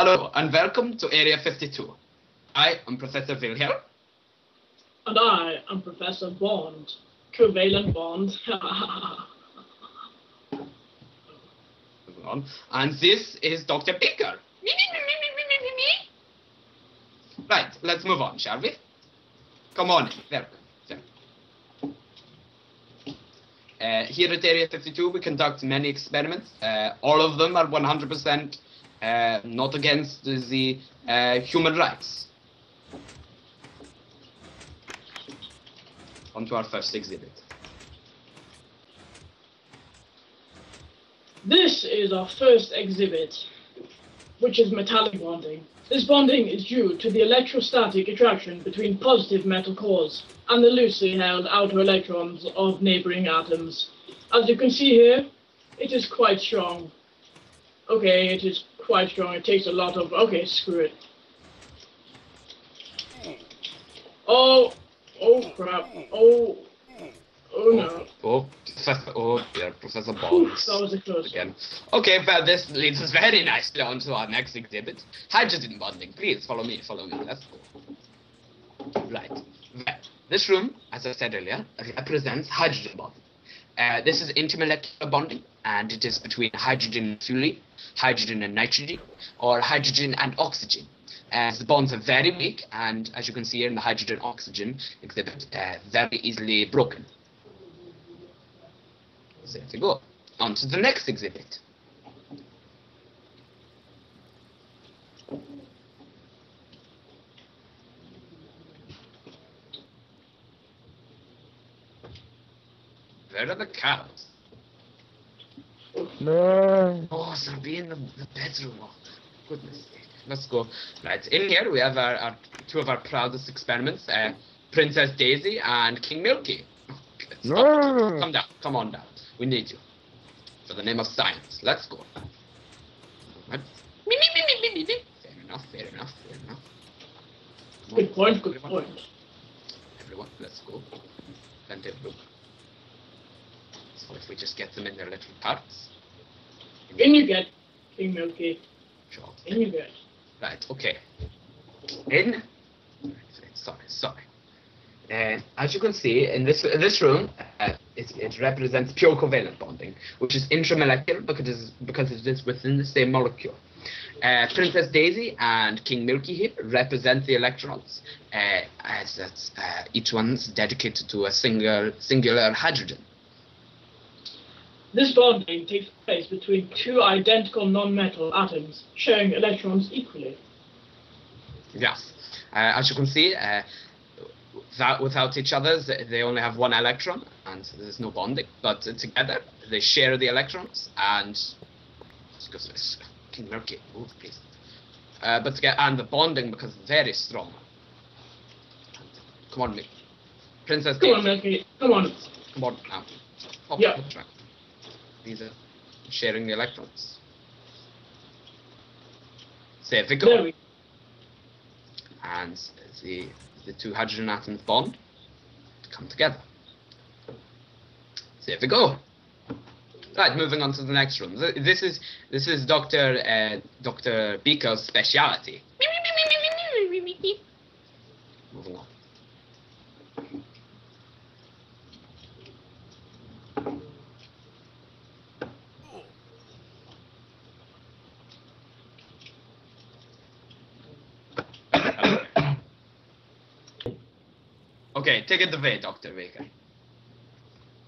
Hello, and welcome to Area 52. I am Professor Wilhelm. And I am Professor Bond. Covalent Bond. And this is Dr. Beaker. Right, let's move on, shall we? Come on, welcome. Here at Area 52, we conduct many experiments. All of them are 100% not against the human rights. On to our first exhibit. This is our first exhibit, which is metallic bonding. This bonding is due to the electrostatic attraction between positive metal cores and the loosely held outer electrons of neighboring atoms. As you can see here, it is quite strong. Okay, it is quite strong. It takes a lot of... Okay, screw it. Oh crap. Oh no. Oh dear, Professor Bond. That was a close again. Okay, well, this leads us very nicely on to our next exhibit. Hydrogen bonding. Please, follow me, let's go. Right. Well, this room, as I said earlier, represents hydrogen bonding. This is intermolecular bonding, and it is between hydrogen and fluorine, hydrogen and nitrogen, or hydrogen and oxygen. The bonds are very weak, and as you can see here in the hydrogen-oxygen exhibit, very easily broken. So there we go. On to the next exhibit. Where are the cows? No. Oh, they'll be in the bedroom. Oh, goodness sake. Let's go. Right, in here we have our two of our proudest experiments, Princess Daisy and King Milky. No. Come down, come on down. We need you. For the name of science. Let's go. Right. Fair enough. Good point. Everyone, let's go. Plenty of room. So if we just get them in their little parts. In you get, King Milky. Sure. In you get. Right, okay. In. Sorry. As you can see, in this room, it represents pure covalent bonding, which is intramolecular because it is within the same molecule. Princess Daisy and King Milky here represent the electrons, as that's each one's dedicated to a singular hydrogen. This bonding takes place between two identical non-metal atoms, sharing electrons equally. Yes. As you can see, without each other, they only have one electron, and there's no bonding. But together, they share the electrons, and King Milky, move please. But together, and the bonding becomes very strong. Come on, Milky. Princess Daisy. Come on, Milky. Come on. Come on now. Hop, Yeah. hop, these are sharing the electrons. There we go. There we go. And the two hydrogen atoms bond to come together. There we go. Right, moving on to the next room. This is Dr. Beaker's speciality. Moving on. Okay, take it away, Dr. Beaker.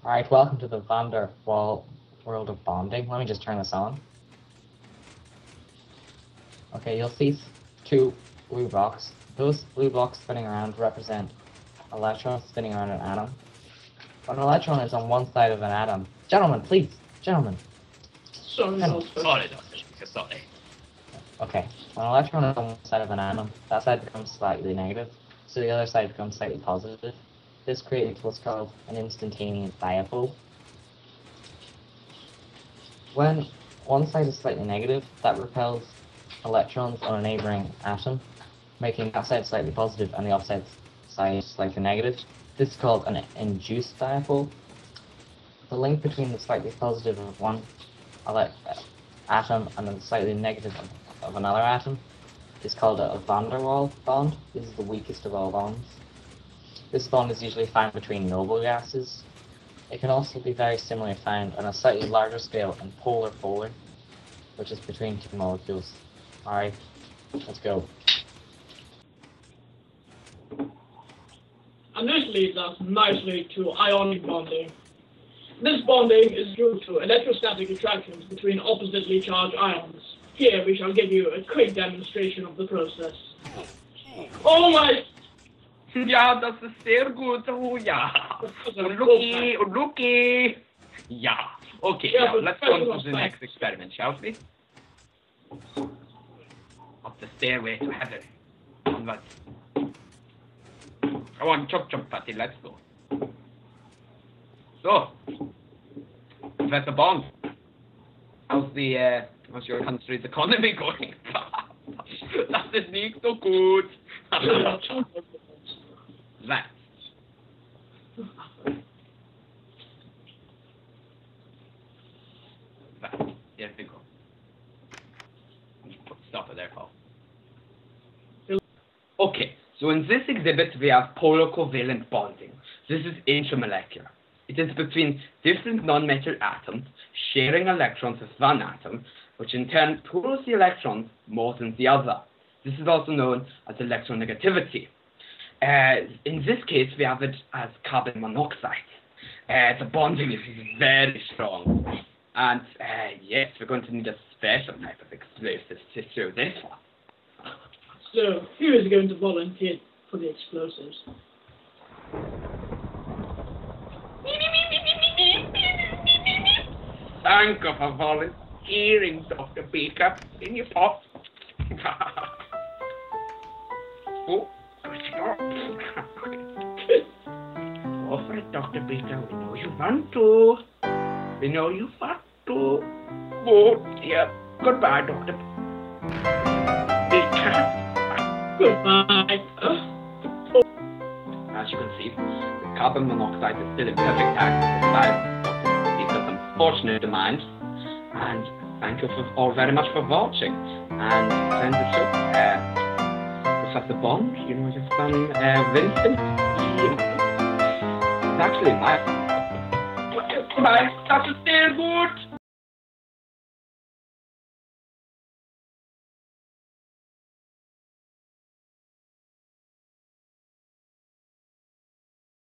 Alright, welcome to the Waals World of Bonding. Let me just turn this on. Okay, you'll see two blue blocks. Those blue blocks spinning around represent electrons spinning around an atom. When an electron is on one side of an atom... Gentlemen, please! Gentlemen! Sorry, Dr. Beaker, sorry. Okay, when an electron is on one side of an atom, that side becomes slightly negative, so the other side becomes slightly positive. This creates what's called an instantaneous dipole. When one side is slightly negative, that repels electrons on a neighboring atom, making that side slightly positive and the opposite side slightly negative. This is called an induced dipole. The link between the slightly positive of one atom and the slightly negative of another atom is called a van der Waals bond. This is the weakest of all bonds. This bond is usually found between noble gases. It can also be very similarly found on a slightly larger scale in polar-polar, which is between two molecules. Alright, let's go. And this leads us nicely to ionic bonding. This bonding is due to electrostatic attractions between oppositely charged ions. Here we shall give you a quick demonstration of the process. Oh my! Ja, das ist sehr gut. Oh ja. Und looky. Ja. Okay, Yeah, now but let's first go on of to all, the next experiment, shall we? Up the stairway to heaven. Onwards. Come on, chop, Patty, let's go. So, Professor Bond, how's your country's economy going? Das ist nicht so gut. Right. Right, there we go. Put stopper there, Paul. Okay, so in this exhibit we have polar covalent bonding. This is intramolecular. It is between different non-metal atoms sharing electrons with one atom, which in turn pulls the electrons more than the other. This is also known as electronegativity. In this case, we have it as carbon monoxide. The bonding is very strong. And yes, we're going to need a special type of explosives to show this one. So, who is going to volunteer for the explosives? Thank you for volunteering, Dr. Beaker. In your pot. Oh, good stop. Go for it, Dr. Beaker. We know you want to. We know you want to. Oh, dear. Goodbye, Dr. Beaker. Goodbye. As you can see, the carbon monoxide is still in perfect act despite Dr. Beaker's unfortunate demise. And thank you all very much for watching. And friends of the show, Professor Bond, you know, you've done Vincent. It's actually nice. Bye. That's still good.